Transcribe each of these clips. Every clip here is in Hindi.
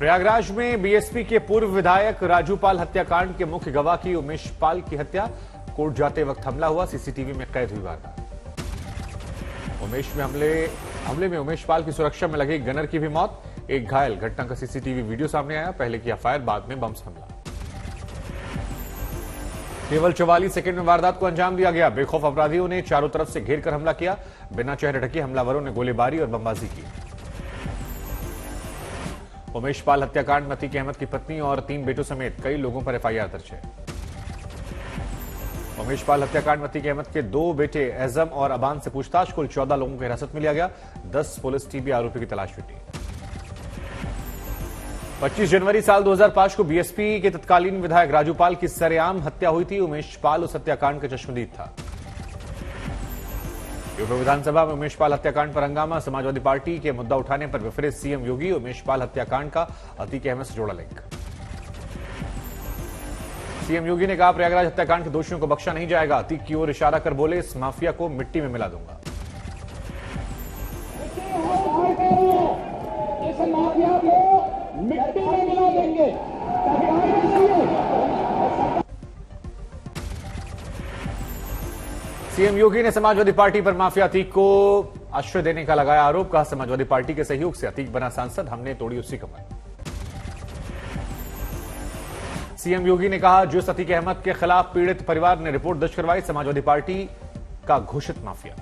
प्रयागराज में बीएसपी के पूर्व विधायक राजू पाल हत्याकांड के मुख्य गवाह की उमेश पाल की हत्या। कोर्ट जाते वक्त हमला हुआ, सीसीटीवी में कैद हुई वारदात। हमले में उमेश पाल की सुरक्षा में लगे गनर की भी मौत, एक घायल। घटना का सीसीटीवी वीडियो सामने आया, पहले किया फायर, बाद में बम हमला। केवल 44 सेकंड में वारदात को अंजाम दिया गया। बेखौफ अपराधियों ने चारों तरफ से घेर कर हमला किया। बिना चेहरे ढके हमलावरों ने गोलीबारी और बमबाजी की। उमेश पाल हत्याकांड में अतीक अहमद की पत्नी और 3 बेटों समेत कई लोगों पर एफआईआर दर्ज है। उमेश पाल हत्याकांड में अतीक अहमद के 2 बेटे एजम और अबान से पूछताछ, कुल 14 लोगों को हिरासत में लिया गया। 10 पुलिस टीम भी आरोपी की तलाश में थी। 25 जनवरी साल 2005 को बीएसपी के तत्कालीन विधायक राजू पाल की सरेआम हत्या हुई थी। उमेश पाल उस हत्याकांड का चश्मदीद था। यूपी विधानसभा में उमेश पाल हत्याकांड पर हंगामा। समाजवादी पार्टी के मुद्दा उठाने पर विफरे सीएम योगी। उमेश पाल हत्याकांड का अतीक अहमद से जोड़ा लिंक। सीएम योगी ने कहा, प्रयागराज हत्याकांड के दोषियों को बख्शा नहीं जाएगा। अतीक की ओर इशारा कर बोले, इस माफिया को मिट्टी में मिला दूंगा। इस माफिया को मिट्टी में मिला देंगे। सीएम योगी ने समाजवादी पार्टी पर माफिया अतीक को आश्रय देने का लगाया आरोप। कहा, समाजवादी पार्टी के सहयोग से अतीक बना सांसद, हमने तोड़ी उसकी कमर। सीएम योगी ने कहा, जिस अतीक अहमद के खिलाफ पीड़ित परिवार ने रिपोर्ट दर्ज करवाई, समाजवादी पार्टी का घोषित माफिया।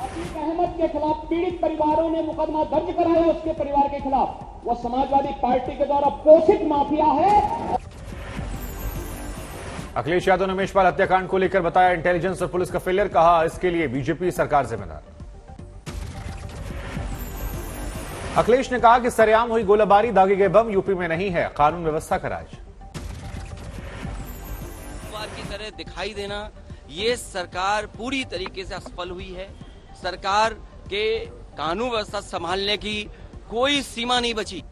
अतीक अहमद के खिलाफ पीड़ित परिवारों ने मुकदमा दर्ज कराया, उसके परिवार के खिलाफ, वो समाजवादी पार्टी के द्वारा पोषित माफिया है। अखिलेश यादव ने उमेश पाल हत्याकांड को लेकर बताया, इंटेलिजेंस और पुलिस का फेलियर। कहा, इसके लिए बीजेपी सरकार जिम्मेदार। अखिलेश ने कहा कि सरेआम हुई गोलाबारी, दागे गए बम यूपी में नहीं है, कानून व्यवस्था का राज। की तरह दिखाई देना, ये सरकार पूरी तरीके से असफल हुई है। सरकार के कानून व्यवस्था संभालने की कोई सीमा नहीं बची।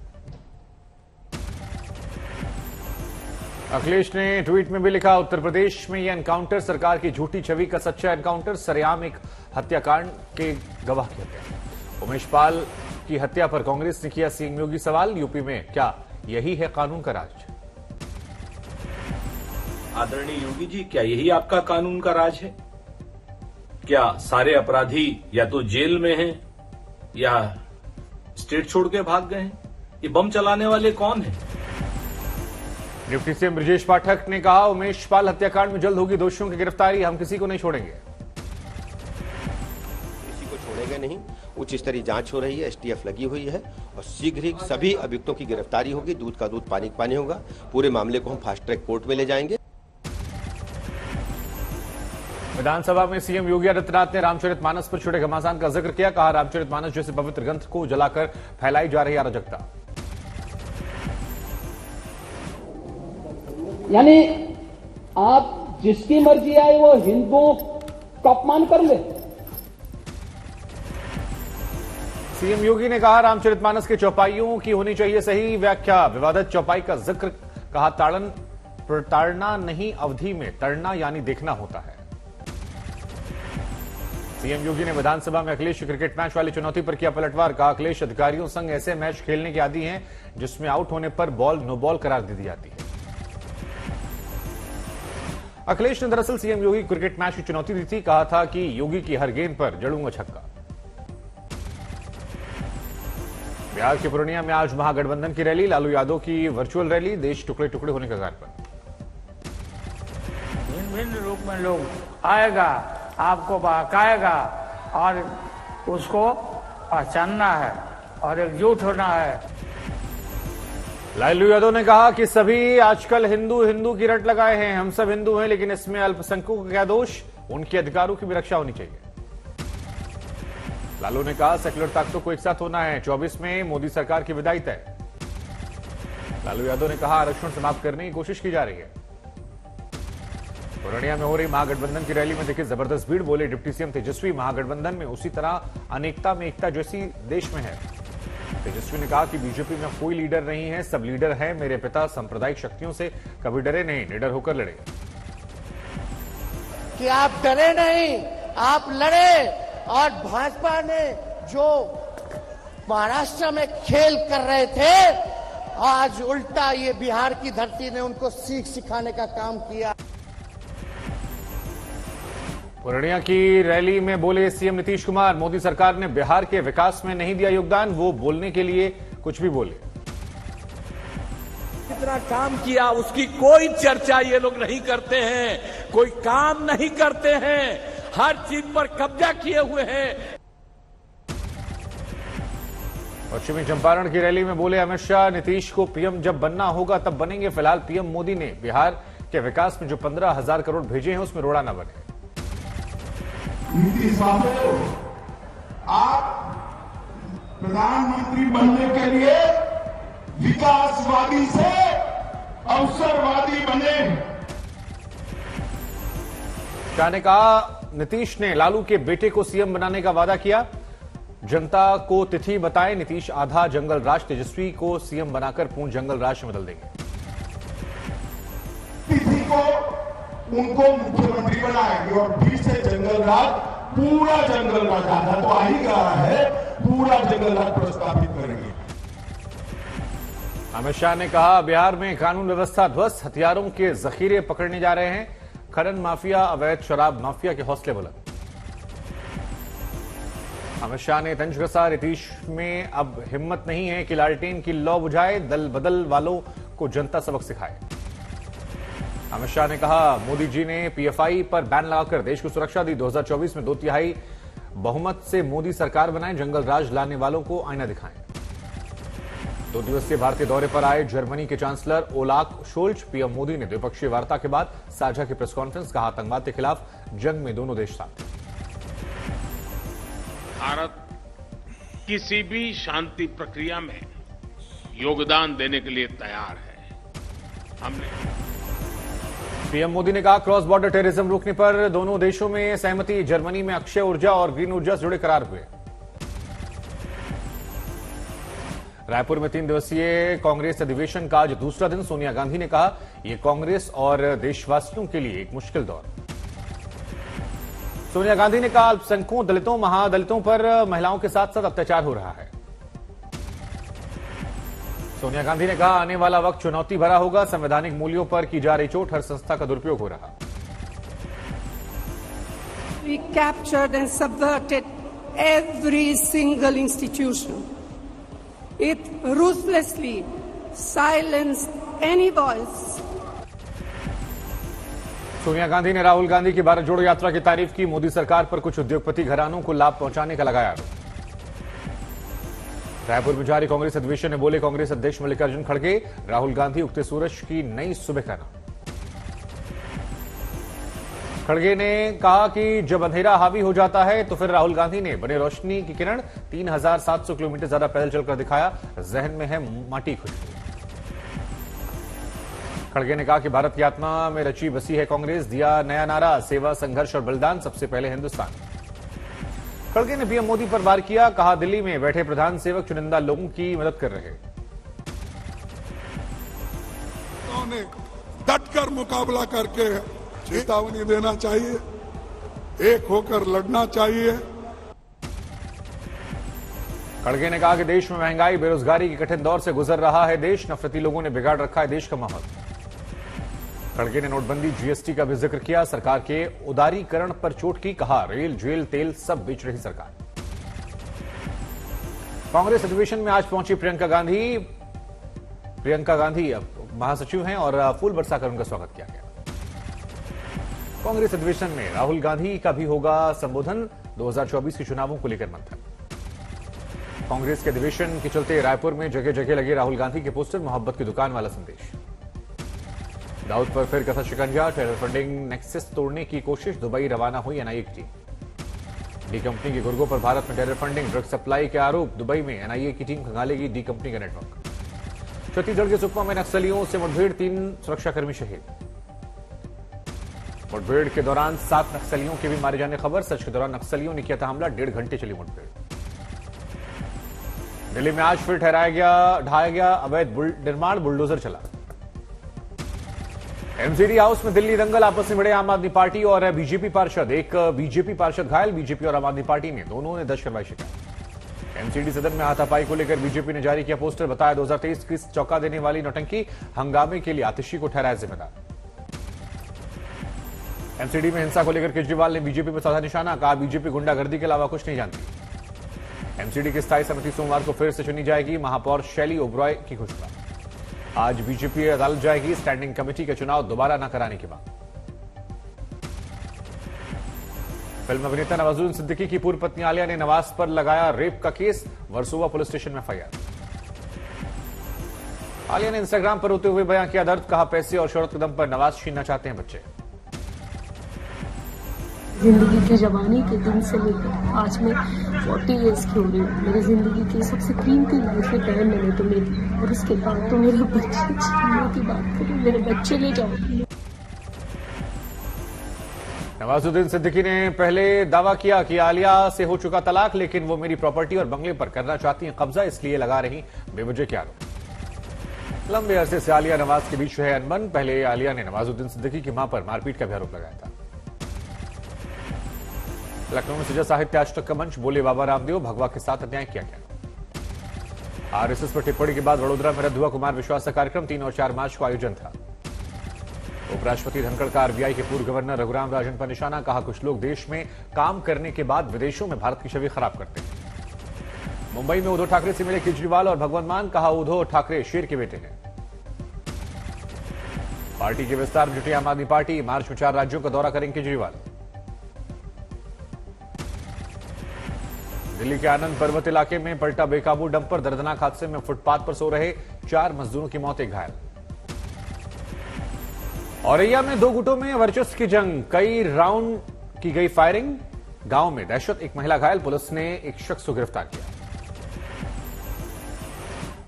अखिलेश ने ट्वीट में भी लिखा, उत्तर प्रदेश में यह एनकाउंटर सरकार की झूठी छवि का सच्चा एनकाउंटर। सरेआम एक हत्याकांड के गवाह की हत्या। उमेश पाल की हत्या पर कांग्रेस ने किया सीएम योगी सवाल, यूपी में क्या यही है कानून का राज? आदरणीय योगी जी, क्या यही आपका कानून का राज है? क्या सारे अपराधी या तो जेल में हैं या स्टेट छोड़ के भाग गए हैं? ये बम चलाने वाले कौन हैं? डिप्टी सीएम ब्रजेश पाठक ने कहा, उमेश पाल हत्याकांड में जल्द होगी दोषियों की गिरफ्तारी, हम किसी को नहीं छोड़ेंगे। किसी को छोड़ेंगे नहीं। उच्च स्तरीय जांच हो रही है, एसटीएफ लगी हुई है और शीघ्र ही सभी अभियुक्तों की गिरफ्तारी होगी। दूध का दूध पानी का पानी होगा। पूरे मामले को हम फास्ट ट्रैक कोर्ट में ले जाएंगे। विधानसभा में सीएम योगी आदित्यनाथ ने रामचरितमानस पर छुड़े घमासान का जिक्र किया। कहा, रामचरितमानस जैसे पवित्र ग्रंथ को जलाकर फैलाई जा रही अराजकता। यानी आप जिसकी मर्जी आए वो हिंदुओं का अपमान कर ले। सीएम योगी ने कहा, रामचरितमानस के चौपाइयों की होनी चाहिए सही व्याख्या। विवादित चौपाई का जिक्र। कहा, ताड़ना नहीं, अवधि में तड़ना यानी देखना होता है। सीएम योगी ने विधानसभा में अखिलेश क्रिकेट मैच वाली चुनौती पर किया पलटवार। कहा, अखिलेश अधिकारियों संग ऐसे मैच खेलने के आदी हैं जिसमें आउट होने पर बॉल नो बॉल करार दे दी जाती है। अखिलेश ने दरअसल सीएम योगी क्रिकेट मैच की चुनौती दी थी। कहा था कि योगी की हर गेंद पर जड़ूंगा छक्का। बिहार के पूर्णिया में आज महागठबंधन की रैली, लालू यादव की वर्चुअल रैली। देश टुकड़े टुकड़े होने के कगार पर। भिन्न भिन्न रूप में लोग आएगा, आपको बहकाएगा और उसको पहचानना है और एकजुट होना है। लालू यादव ने कहा कि सभी आजकल हिंदू हिंदू की रट लगाए हैं। हम सब हिंदू हैं, लेकिन इसमें अल्पसंख्यकों का क्या दोष? उनके अधिकारों की भी रक्षा होनी चाहिए। लालू ने कहा, सेक्युलर ताकतों को एक साथ होना है। 24 में मोदी सरकार की विदाई तय। लालू यादव ने कहा, आरक्षण समाप्त करने की कोशिश की जा रही है। पूर्णिया में हो रही महागठबंधन की रैली में देखिए जबरदस्त भीड़। बोले डिप्टी सीएम तेजस्वी, महागठबंधन में उसी तरह अनेकता में एकता जैसी देश में है। तेजस्वी ने कहा कि बीजेपी में कोई लीडर नहीं है, सब लीडर हैं। मेरे पिता सांप्रदायिक शक्तियों से कभी डरे नहीं, निडर होकर लड़े। कि आप डरे नहीं, आप लड़े। और भाजपा ने जो महाराष्ट्र में खेल कर रहे थे, आज उल्टा ये बिहार की धरती ने उनको सीख सिखाने का काम किया। पूर्णिया की रैली में बोले सीएम नीतीश कुमार, मोदी सरकार ने बिहार के विकास में नहीं दिया योगदान, वो बोलने के लिए कुछ भी बोले। कितना काम किया उसकी कोई चर्चा ये लोग नहीं करते हैं, कोई काम नहीं करते हैं, हर चीज पर कब्जा किए हुए हैं। पश्चिमी चंपारण की रैली में बोले अमित शाह, नीतीश को पीएम जब बनना होगा तब बनेंगे, फिलहाल पीएम मोदी ने बिहार के विकास में जो 15,000 करोड़ भेजे हैं उसमें रोड़ा न बने। नीतीश बाबू, आप प्रधानमंत्री बनने के लिए विकासवादी से अवसरवादी बने। शाह ने कहा, नीतीश ने लालू के बेटे को सीएम बनाने का वादा किया, जनता को तिथि बताएं, नीतीश आधा जंगल राज, तेजस्वी को सीएम बनाकर पूर्ण जंगल राज में बदल देंगे। तिथि को उनको मुख्यमंत्री बनाएंगे और फिर से जंगल राज, पूरा जंगल राज, आधा तो आ ही गया है, पूरा जंगल राज प्रस्तावित करेंगे। अमित शाह ने कहा, बिहार में कानून व्यवस्था ध्वस्त, हथियारों के जखीरे पकड़ने जा रहे हैं, खनन माफिया, अवैध शराब माफिया के हौसले बुलंद। अमित शाह ने तंज कसा, नीतीश में अब हिम्मत नहीं है कि लालटेन की लौ बुझाए, दल बदल वालों को जनता सबक सिखाए। अमित शाह ने कहा, मोदी जी ने पीएफआई पर बैन लगाकर देश को सुरक्षा दी, 2024 में 2/3 बहुमत से मोदी सरकार बनाए, जंगल राज लाने वालों को आईना दिखाएं। 2 दिवसीय भारतीय दौरे पर आए जर्मनी के chancellor Olaf Scholz, PM Modi ने द्विपक्षीय वार्ता के बाद साझा की प्रेस कॉन्फ्रेंस, कहा आतंकवाद के खिलाफ जंग में दोनों देश साथ हैं। भारत किसी भी शांति प्रक्रिया में योगदान देने के लिए तैयार है। पीएम मोदी ने कहा, क्रॉस बॉर्डर टेररिज्म रोकने पर दोनों देशों में सहमति, जर्मनी में अक्षय ऊर्जा और ग्रीन ऊर्जा से जुड़े करार हुए। रायपुर में 3 दिवसीय कांग्रेस अधिवेशन का आज दूसरा दिन, सोनिया गांधी ने कहा, यह कांग्रेस और देशवासियों के लिए एक मुश्किल दौर। सोनिया गांधी ने कहा, अल्पसंख्यकों, दलितों, महादलितों पर महिलाओं के साथ साथ अत्याचार हो रहा है। सोनिया गांधी ने कहा, आने वाला वक्त चुनौती भरा होगा, संवैधानिक मूल्यों पर की जा रही चोट, हर संस्था का दुरुपयोग हो रहा। We captured and subverted every single institution. It ruthlessly silenced any voice. Sonia Gandhi ने राहुल गांधी की भारत जोड़ो यात्रा की तारीफ की, मोदी सरकार पर कुछ उद्योगपति घरानों को लाभ पहुंचाने का लगाया आरोप। रायपुर में जारी कांग्रेस अधिवेशन में बोले कांग्रेस अध्यक्ष मल्लिकार्जुन खड़गे, राहुल गांधी उगते सूरज की नई सुबह का नाम। खड़गे ने कहा कि जब अंधेरा हावी हो जाता है तो फिर राहुल गांधी ने बने रोशनी की किरण, 3700 किलोमीटर ज्यादा पैदल चलकर दिखाया, जहन में है माटी खुशबू। खड़गे ने कहा कि भारत की आत्मा में रची बसी है कांग्रेस, दिया नया नारा, सेवा, संघर्ष और बलिदान, सबसे पहले हिंदुस्तान। खड़गे ने पीएम मोदी पर वार किया, कहा दिल्ली में बैठे प्रधान सेवक चुनिंदा लोगों की मदद कर रहे। उन्होंने डटकर मुकाबला करके चेतावनी देना चाहिए, एक होकर लड़ना चाहिए। खड़गे ने कहा कि देश में महंगाई, बेरोजगारी के कठिन दौर से गुजर रहा है देश, नफरती लोगों ने बिगाड़ रखा है देश का माहौल। खड़गे ने नोटबंदी, जीएसटी का भी जिक्र किया, सरकार के उदारीकरण पर चोट की, कहा रेल, जेल, तेल सब बेच रही सरकार। कांग्रेस अधिवेशन में आज पहुंची प्रियंका गांधी महासचिव हैं और फूल बरसाकर उनका स्वागत किया गया। कांग्रेस अधिवेशन में राहुल गांधी का भी होगा संबोधन, 2024 के चुनावों को लेकर मंथन। कांग्रेस के अधिवेशन के चलते रायपुर में जगह जगह लगे राहुल गांधी के पोस्टर, मोहब्बत की दुकान वाला संदेश। दाऊद पर फिर कथा शिकंजा, टेरर फंडिंग नेक्सस तोड़ने की कोशिश, दुबई रवाना हुई एनआईए की टीम। डी कंपनी के गुर्गों पर भारत में टेरर फंडिंग, ड्रग सप्लाई के आरोप, दुबई में एनआईए की टीम खंगालेगी डी कंपनी का नेटवर्क। छत्तीसगढ़ के सुकमा में नक्सलियों से मुठभेड़, 3 सुरक्षाकर्मी शहीद। मुठभेड़ के दौरान 7 नक्सलियों के भी मारे जाने खबर, सर्च के दौरान नक्सलियों ने किया था हमला, 1.5 घंटे चली मुठभेड़। दिल्ली में आज फिर ढाया गया अवैध निर्माण, बुलडोजर चला। एमसीडी हाउस में दिल्ली दंगल, आपस में भिड़े आम आदमी पार्टी और बीजेपी पार्षद, एक बीजेपी पार्षद घायल, बीजेपी और आम आदमी पार्टी ने दोनों ने दर्ज करवाई शिकायत। एमसीडी सदन में हाथापाई को लेकर बीजेपी ने जारी किया पोस्टर, बताया 2023 की चौंका देने वाली नौटंकी, हंगामे के लिए आतिशी को ठहराया जिम्मेदार। एमसीडी में हिंसा को लेकर केजरीवाल ने बीजेपी पर साधा निशाना, कहा बीजेपी गुंडागर्दी के अलावा कुछ नहीं जानती। एमसीडी की स्थायी समिति सोमवार को फिर से चुनी जाएगी, महापौर शैली ओब्रॉय की घोषणा। आज बीजेपी अदालत जाएगी, स्टैंडिंग कमेटी का चुनाव दोबारा न कराने की मांग। फिल्म अभिनेता नवाजुद्दीन सिद्दीकी की पूर्व पत्नी आलिया ने नवाज पर लगाया रेप का केस, वर्सोवा पुलिस स्टेशन में एफआईआर। आलिया ने इंस्टाग्राम पर रोते हुए बयां किया दर्द, कहा पैसे और शोहरत के दम पर नवाज छीनना चाहते हैं बच्चे। जिंदगी की जवानी के दिन से लेकर आज मैं 40 ईयर्स की हो रही हूँ। मेरी जिंदगी की सबसे कीमती लाइफ में टाइम मैंने तो ली, और उसके बाद तो मेरे बच्चे छीनने की बात करें, मेरे बच्चे ले जाओ। नवाजुद्दीन सिद्दीकी ने पहले दावा किया कि आलिया से हो चुका तलाक, लेकिन वो मेरी प्रॉपर्टी और बंगले पर करना चाहती हैं कब्जा, इसलिए लगा रही बेवजह के आरोप। लंबे अरसे से आलिया नवाज के बीच है अनबन। पहले आलिया ने नवाजुद्दीन सिद्दीकी की मां पर मारपीट का भी आरोप लगाया था। लखनऊ में सजा साहित्य आज तक का मंच, बोले बाबा रामदेव, भगवा के साथ अन्याय किया गया। आरएसएस पर टिप्पणी के बाद वडोदरा में रद्द हुआ कुमार विश्वास का कार्यक्रम, 3 और 4 मार्च को आयोजन था। उपराष्ट्रपति धनखड़ का आरबीआई के पूर्व गवर्नर रघुराम राजन पर निशाना, कहा कुछ लोग देश में काम करने के बाद विदेशों में भारत की छवि खराब करते हैं। मुंबई में उद्धव ठाकरे से मिले केजरीवाल और भगवंत मान, कहा उद्धव ठाकरे शेर के बेटे हैं। पार्टी के विस्तार में जुटी आम आदमी पार्टी, मार्च में 4 राज्यों का दौरा करेंगे केजरीवाल। दिल्ली के आनंद पर्वत इलाके में पलटा बेकाबू डंपर, दर्दनाक हादसे में फुटपाथ पर सो रहे 4 मजदूरों की मौत, एक घायल। औरैया में 2 गुटों में वर्चस्व की जंग, कई राउंड की गई फायरिंग, गांव में दहशत, एक महिला घायल, पुलिस ने एक शख्स को गिरफ्तार किया।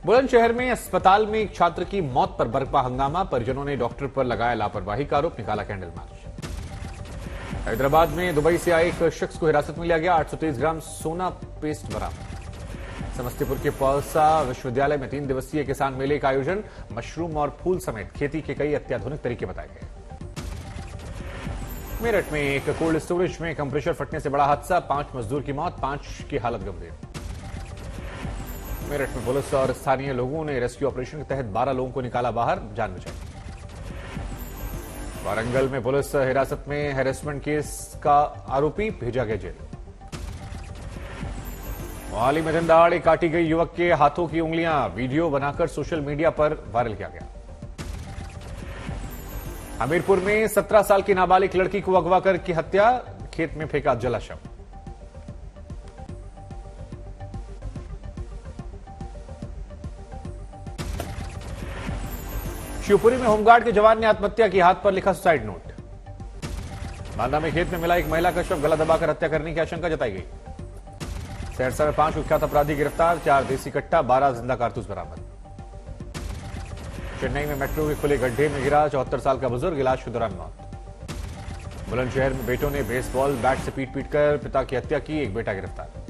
बुलंदशहर में अस्पताल में एक छात्र की मौत पर बरपा हंगामा, परिजनों ने डॉक्टर पर लगाया लापरवाही का आरोप, निकाला कैंडल मार्च। हैदराबाद में दुबई से आए एक शख्स को हिरासत में लिया गया, 823 ग्राम सोना पेस्ट बरामद। समस्तीपुर के पौसा विश्वविद्यालय में 3 दिवसीय किसान मेले का आयोजन, मशरूम और फूल समेत खेती के कई अत्याधुनिक तरीके बताए गए। मेरठ में एक कोल्ड स्टोरेज में कंप्रेसर फटने से बड़ा हादसा, 5 मजदूर की मौत, 5 की हालत गंभीर। मेरठ में पुलिस और स्थानीय लोगों ने रेस्क्यू ऑपरेशन के तहत 12 लोगों को निकाला बाहर, जान बचाई। वारंगल में पुलिस हिरासत में हैरेसमेंट केस का आरोपी भेजा गया जेल। मोहाली में दिन दहाड़े काटी गई युवक के हाथों की उंगलियां, वीडियो बनाकर सोशल मीडिया पर वायरल किया गया। हमीरपुर में 17 साल की नाबालिग लड़की को अगवा कर की हत्या, खेत में फेंका जला शव। शिवपुरी में होमगार्ड के जवान ने आत्महत्या की, हाथ पर लिखा सुसाइड नोट। बांदा में खेत में मिला एक महिला का शव, गला दबाकर हत्या करने की आशंका जताई गई। सहरसा में 5 कुख्यात अपराधी गिरफ्तार, 4 देसी कट्टा, 12 जिंदा कारतूस बरामद। चेन्नई में मेट्रो के खुले गड्ढे में गिरा 74 साल का बुजुर्ग, इलाज के दौरान मौत। बुलंदशहर में बेटों ने बेसबॉल बैट से पीट कर पिता की हत्या की, एक बेटा गिरफ्तार।